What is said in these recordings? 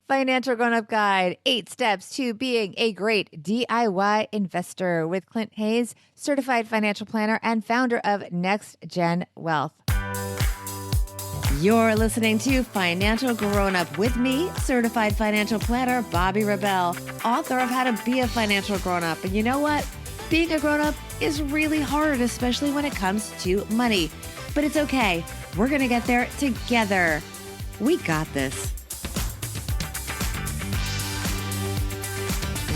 Financial Grownup Guide, 8 Steps to Being a Great DIY Investor with Clint Haynes, certified financial planner and founder of NextGen Wealth. You're listening to Financial Grownup with me, certified financial planner Bobbi Rebell, author of How to Be a Financial Grownup. And you know what? Being a grownup is really hard, especially when it comes to money. But it's okay. We're going to get there together. We got this.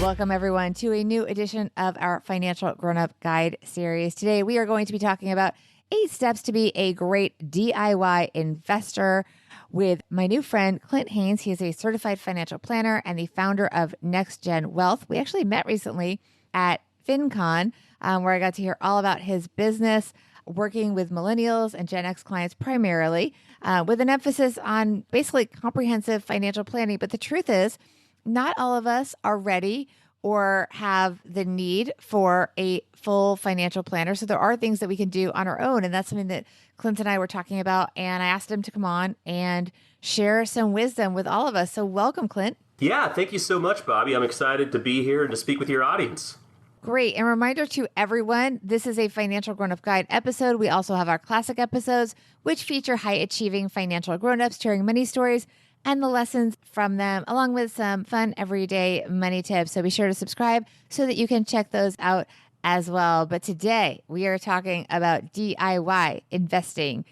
Welcome, everyone, to a new edition of our Financial Grownup Guide series. Today, we are going to be talking about 8 steps to be a great DIY investor with my new friend, Clint Haynes. He is a certified financial planner and the founder of NextGen Wealth. We actually met recently at FinCon, where I got to hear all about his business, working with millennials and Gen X clients primarily, with an emphasis on basically comprehensive financial planning. But the truth is, not all of us are ready or have the need for a full financial planner. So there are things that we can do on our own. And that's something that Clint and I were talking about. And I asked him to come on and share some wisdom with all of us. So welcome, Clint. Yeah, thank you so much, Bobbi. I'm excited to be here and to speak with your audience. Great. And reminder to everyone, this is a Financial Grownup Guide episode. We also have our classic episodes, which feature high-achieving financial grownups sharing money stories and the lessons from them, along with some fun everyday money tips. So be sure to subscribe so that you can check those out as well. But today we are talking about DIY investing,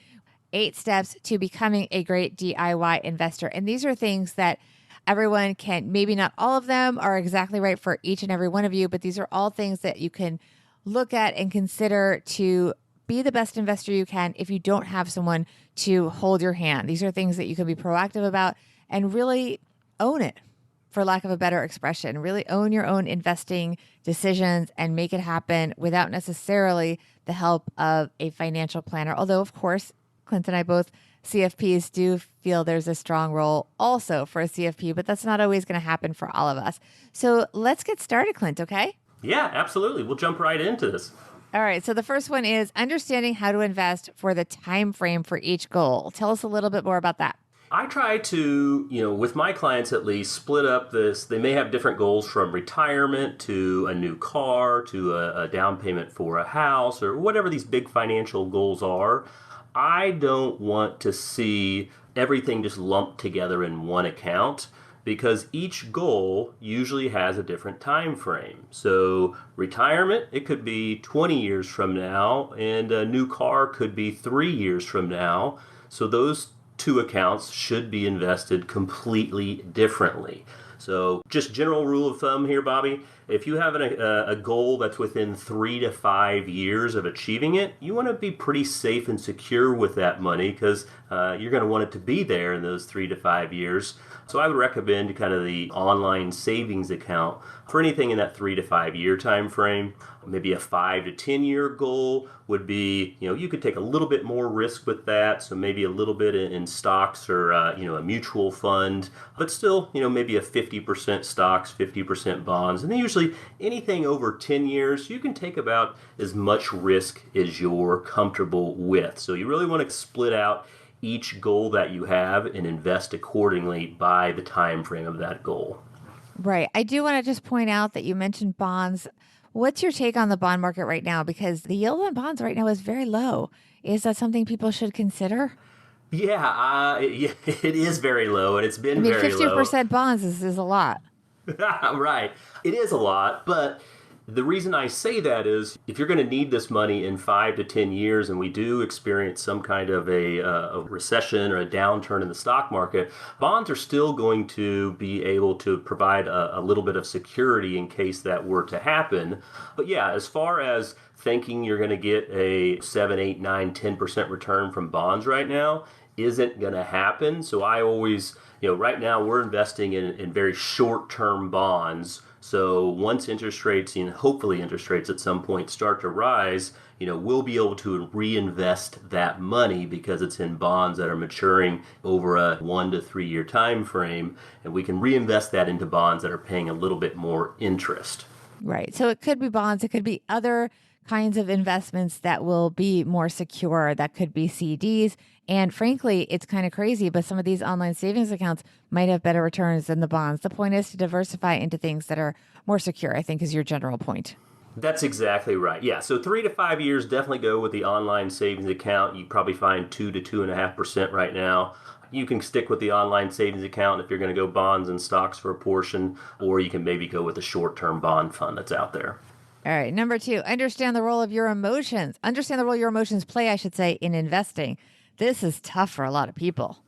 8 steps to becoming a great DIY investor. And these are things that everyone can, maybe not all of them are exactly right for each and every one of you, but these are all things that you can look at and consider to be the best investor you can if you don't have someone to hold your hand. These are things that you can be proactive about and really own it, for lack of a better expression. Really own your own investing decisions and make it happen without necessarily the help of a financial planner. Although, of course, Clint and I both CFPs do feel there's a strong role also for a CFP, but that's not always going to happen for all of us. So let's get started, Clint, okay? Yeah, absolutely. We'll jump right into this. All right. So the first one is understanding how to invest for the time frame for each goal. Tell us a little bit more about that. I try to, with my clients at least, split up this. They may have different goals from retirement to a new car to a down payment for a house or whatever these big financial goals are. I don't want to see everything just lumped together in one account, because each goal usually has a different time frame. So retirement, it could be 20 years from now, and a new car could be 3 years from now. So those two accounts should be invested completely differently. So just general rule of thumb here, Bobbi, if you have a goal that's within 3 to 5 years of achieving it, you want to be pretty safe and secure with that money, because you're going to want it to be there in those 3 to 5 years. So I would recommend kind of the online savings account for anything in that 3 to 5 year time frame. Maybe a 5 to 10 year goal would be, you could take a little bit more risk with that. So maybe a little bit in stocks or, a mutual fund, but still, maybe a 50% stocks, 50% bonds. And then usually anything over 10 years, you can take about as much risk as you're comfortable with. So you really want to split out each goal that you have and invest accordingly by the time frame of that goal. Right. I do want to just point out that you mentioned bonds. What's your take on the bond market right now? Because the yield on bonds right now is very low. Is that something people should consider? Yeah, it is very low, and it's been very low. 50% bonds is a lot. Right. It is a lot, but the reason I say that is if you're going to need this money in 5 to 10 years, and we do experience some kind of a recession or a downturn in the stock market, bonds are still going to be able to provide a little bit of security in case that were to happen. But yeah, as far as thinking you're going to get a 7, 8, 9, 10% return from bonds right now isn't going to happen. So I always, right now we're investing in very short-term bonds. So once interest rates, and hopefully interest rates at some point start to rise, we'll be able to reinvest that money because it's in bonds that are maturing over a 1 to 3 year time frame, and we can reinvest that into bonds that are paying a little bit more interest. Right. So it could be bonds, it could be other kinds of investments that will be more secure. That could be CDs. And frankly, it's kind of crazy, but some of these online savings accounts might have better returns than the bonds. The point is to diversify into things that are more secure, I think is your general point. That's exactly right. Yeah. So 3 to 5 years, definitely go with the online savings account. You probably find 2 to 2.5% right now. You can stick with the online savings account if you're going to go bonds and stocks for a portion, or you can maybe go with a short-term bond fund that's out there. All right. Number 2, understand the role of your emotions. Understand the role your emotions play, I should say, in investing. This is tough for a lot of people.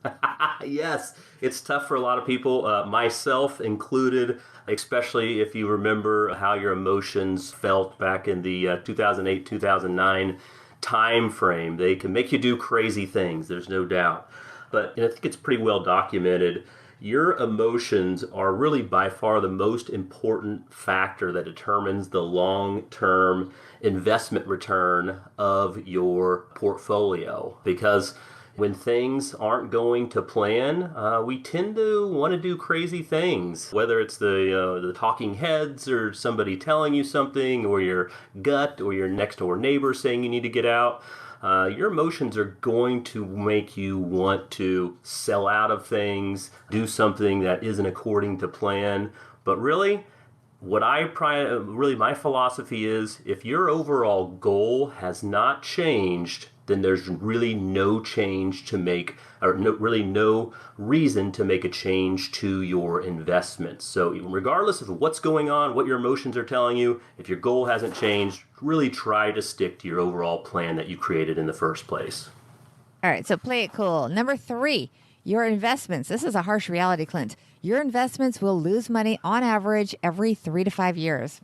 Yes, it's tough for a lot of people, myself included, especially if you remember how your emotions felt back in the 2008, 2009 time frame. They can make you do crazy things, there's no doubt. But I think it's pretty well documented. Your emotions are really by far the most important factor that determines the long-term investment return of your portfolio. Because when things aren't going to plan, we tend to want to do crazy things, whether it's the talking heads or somebody telling you something, or your gut or your next door neighbor saying you need to get out. Your emotions are going to make you want to sell out of things, do something that isn't according to plan. But really, my philosophy is, if your overall goal has not changed, then there's really no change to make, or no reason to make a change to your investments. So regardless of what's going on, what your emotions are telling you, if your goal hasn't changed, really try to stick to your overall plan that you created in the first place. All right, so play it cool. Number 3, your investments. This is a harsh reality, Clint. Your investments will lose money on average every 3 to 5 years.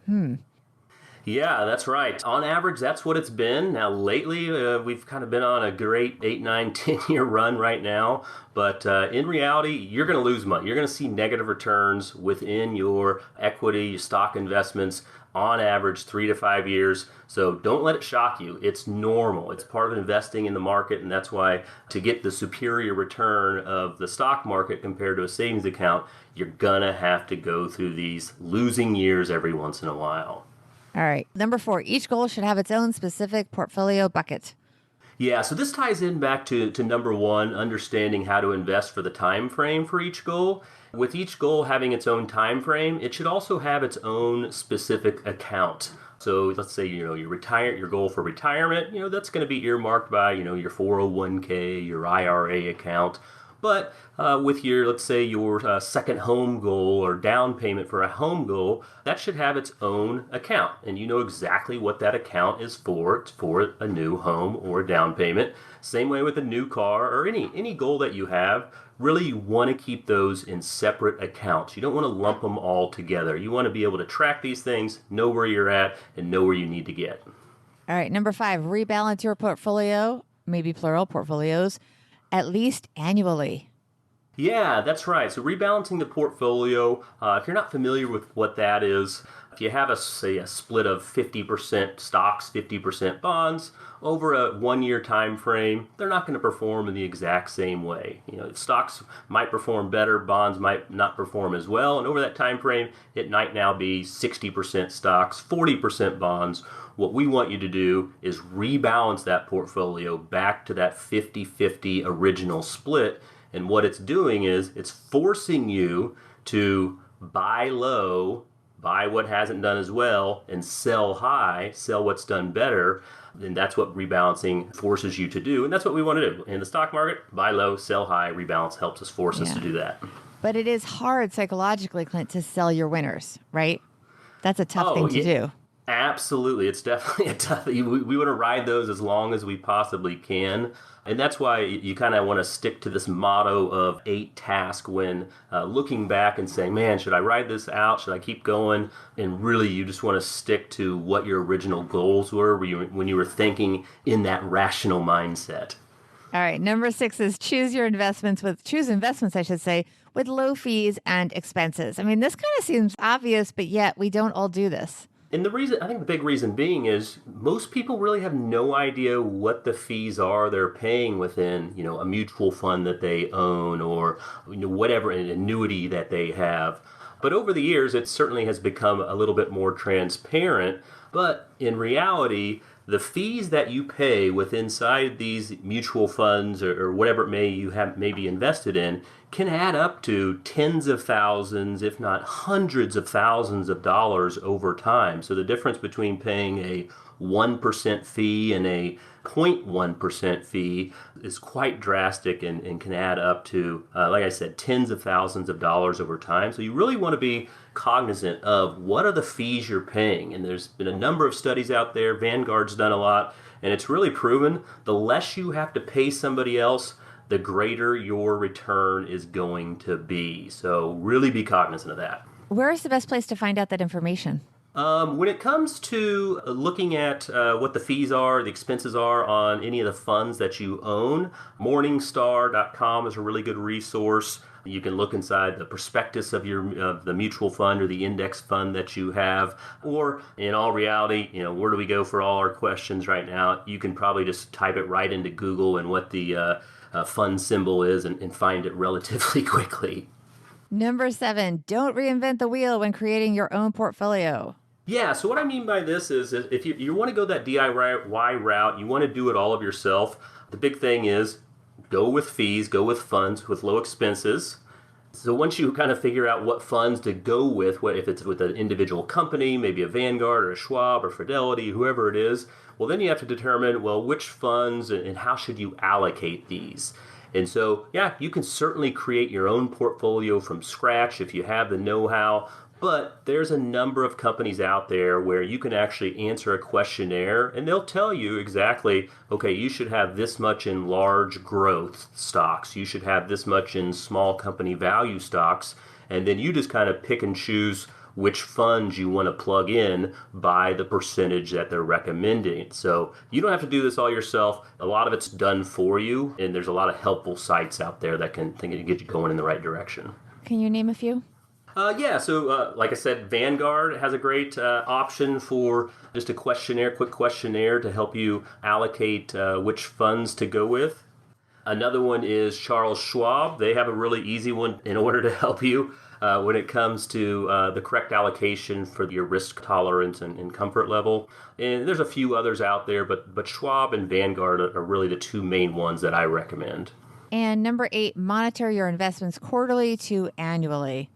Yeah, that's right. On average, that's what it's been. Now, lately, we've kind of been on a great 8, 9, 10-year run right now. But in reality, you're going to lose money. You're going to see negative returns within your equity, your stock investments, on average 3 to 5 years. So don't let it shock you. It's normal. It's part of investing in the market, and that's why to get the superior return of the stock market compared to a savings account, you're going to have to go through these losing years every once in a while. All right. Number 4, each goal should have its own specific portfolio bucket. Yeah, so this ties in back to number 1, understanding how to invest for the time frame for each goal. With each goal having its own time frame, it should also have its own specific account. So let's say, your goal for retirement, that's going to be earmarked by, your 401k, your IRA account. But with let's say your second home goal or down payment for a home goal, that should have its own account. And you know exactly what that account is for. It's for a new home or down payment. Same way with a new car or any goal that you have. Really, you want to keep those in separate accounts. You don't want to lump them all together. You want to be able to track these things, know where you're at, and know where you need to get. All right. Number 5, rebalance your portfolio, maybe plural portfolios, at least annually. Yeah, that's right. So rebalancing the portfolio, if you're not familiar with what that is, if you have a split of 50% stocks, 50% bonds over a 1-year time frame, they're not going to perform in the exact same way. Stocks might perform better, bonds might not perform as well, and over that time frame, it might now be 60% stocks, 40% bonds. What we want you to do is rebalance that portfolio back to that 50-50 original split. And what it's doing is it's forcing you to buy low, buy what hasn't done as well, and sell high, sell what's done better. And that's what rebalancing forces you to do. And that's what we want to do. In the stock market, buy low, sell high, rebalance helps us force us to do that. But it is hard psychologically, Clint, to sell your winners, right? That's a tough thing to do. Absolutely. It's definitely a tough thing. We want to ride those as long as we possibly can. And that's why you kind of want to stick to this motto of 8 tasks when looking back and saying, man, should I ride this out? Should I keep going? And really, you just want to stick to what your original goals were when you were thinking in that rational mindset. All right. Number 6 is choose investments, I should say, with low fees and expenses. I mean, this kind of seems obvious, but yet we don't all do this. And I think the big reason being is most people really have no idea what the fees are they're paying within, a mutual fund that they own or, whatever, an annuity that they have. But over the years, it certainly has become a little bit more transparent. But in reality, the fees that you pay with inside these mutual funds or whatever it may you have maybe invested in can add up to tens of thousands, if not hundreds of thousands of dollars over time. So the difference between paying a 1% fee and a 0.1% fee is quite drastic and can add up to, like I said, tens of thousands of dollars over time. So you really want to be cognizant of what are the fees you're paying. And there's been a number of studies out there. Vanguard's done a lot, and it's really proven the less you have to pay somebody else, the greater your return is going to be. So really be cognizant of that. Where is the best place to find out that information? When it comes to looking at what the fees are, the expenses are on any of the funds that you own, Morningstar.com is a really good resource. You can look inside the prospectus of the mutual fund or the index fund that you have. Or in all reality, where do we go for all our questions right now? You can probably just type it right into Google and what the fund symbol is and find it relatively quickly. Number 7, don't reinvent the wheel when creating your own portfolio. Yeah, so what I mean by this is if you want to go that DIY route, you want to do it all of yourself, the big thing is go with fees, go with funds with low expenses. So once you kind of figure out what funds to go with, if it's with an individual company, maybe a Vanguard or a Schwab or Fidelity, whoever it is, well, then you have to determine, which funds and how should you allocate these. And so, yeah, you can certainly create your own portfolio from scratch if you have the know-how. But there's a number of companies out there where you can actually answer a questionnaire and they'll tell you exactly, okay, you should have this much in large growth stocks. You should have this much in small company value stocks. And then you just kind of pick and choose which funds you want to plug in by the percentage that they're recommending. So you don't have to do this all yourself. A lot of it's done for you. And there's a lot of helpful sites out there that can get you going in the right direction. Can you name a few? So like I said, Vanguard has a great option for just a quick questionnaire to help you allocate which funds to go with. Another one is Charles Schwab. They have a really easy one in order to help you when it comes to the correct allocation for your risk tolerance and comfort level. And there's a few others out there, but Schwab and Vanguard are really the two main ones that I recommend. And number 8, monitor your investments quarterly to annually.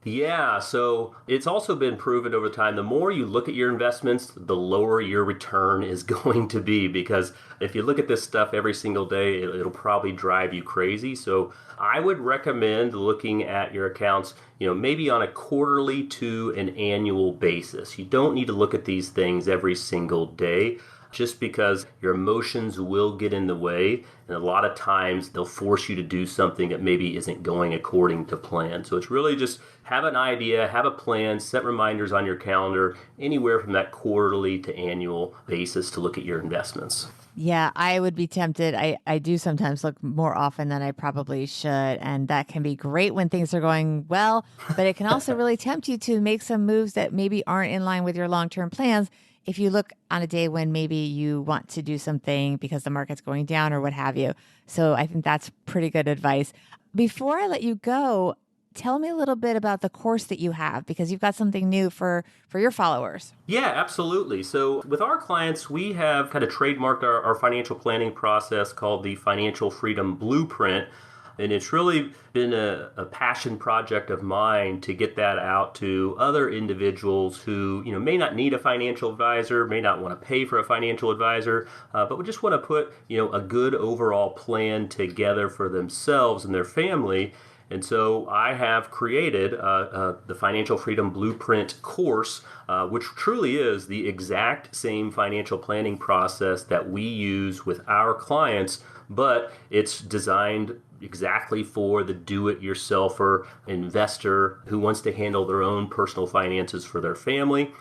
Yeah, so it's also been proven over time, the more you look at your investments, the lower your return is going to be, because if you look at this stuff every single day, it'll probably drive you crazy. So I would recommend looking at your accounts, maybe on a quarterly to an annual basis. You don't need to look at these things every single day, just because your emotions will get in the way. And a lot of times they'll force you to do something that maybe isn't going according to plan. So it's really just have an idea, have a plan, set reminders on your calendar, anywhere from that quarterly to annual basis to look at your investments. Yeah, I would be tempted. I do sometimes look more often than I probably should. And that can be great when things are going well, but it can also really tempt you to make some moves that maybe aren't in line with your long-term plans. If you look on a day when maybe you want to do something because the market's going down or what have you. So I think that's pretty good advice. Before I let you go, tell me a little bit about the course that you have, because you've got something new for your followers. Yeah, absolutely. So with our clients, we have kind of trademarked our financial planning process called the Financial Freedom Blueprint. And it's really been a passion project of mine to get that out to other individuals who, may not need a financial advisor, may not want to pay for a financial advisor, but would just want to put, a good overall plan together for themselves and their family. And so I have created the Financial Freedom Blueprint course, which truly is the exact same financial planning process that we use with our clients, but it's designed exactly for the do-it-yourselfer investor who wants to handle their own personal finances for their family.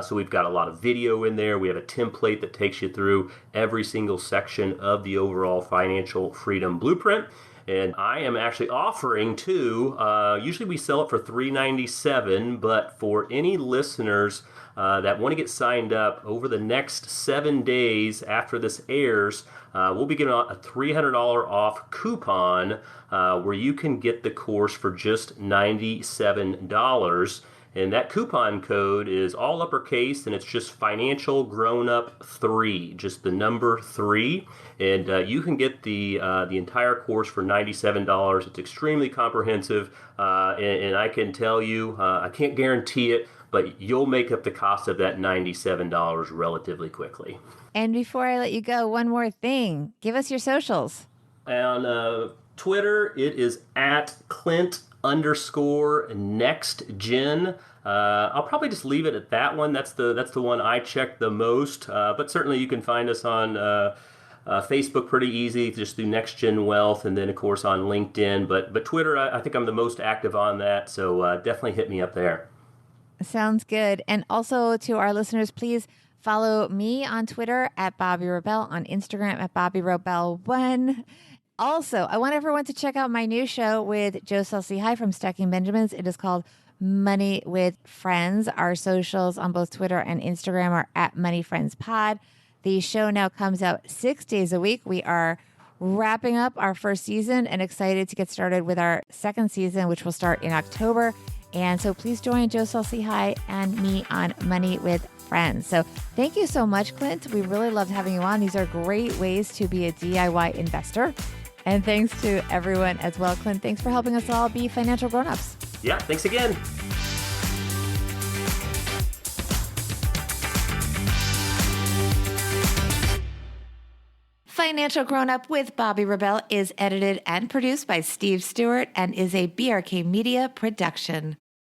So we've got a lot of video in there. We have a template that takes you through every single section of the overall Financial Freedom Blueprint. And I am actually offering usually we sell it for $397, but for any listeners that want to get signed up over the next 7 days after this airs, we'll be giving out a $300 off coupon where you can get the course for just $97. And that coupon code is all uppercase, and it's just Financial Grownup 3, just the number 3. And you can get the entire course for $97. It's extremely comprehensive, and I can tell you, I can't guarantee it, but you'll make up the cost of that $97 relatively quickly. And before I let you go, one more thing. Give us your socials. On Twitter, it is at Clint_NextGen. I'll probably just leave it at that one. That's the one I check the most. But certainly you can find us on Facebook pretty easy, just through NextGen Wealth, and then of course on LinkedIn. But Twitter, I think I'm the most active on that. So definitely hit me up there. Sounds good. And also to our listeners, please follow me on Twitter at Bobby Rebell, on Instagram at Bobby Rebell1. Also, I want everyone to check out my new show with Joe Saul-Sehy from Stacking Benjamins. It is called Money with Friends. Our socials on both Twitter and Instagram are at Money Friends Pod. The show now comes out 6 days a week. We are wrapping up our first season and excited to get started with our second season, which will start in October. And so please join Joe Saul-Sehy and me on Money with Friends. So thank you so much, Clint. We really loved having you on. These are great ways to be a DIY investor. And thanks to everyone as well. Clint, thanks for helping us all be financial grown-ups. Yeah, thanks again. Financial Grown-Up with Bobby Rebell is edited and produced by Steve Stewart and is a BRK Media production.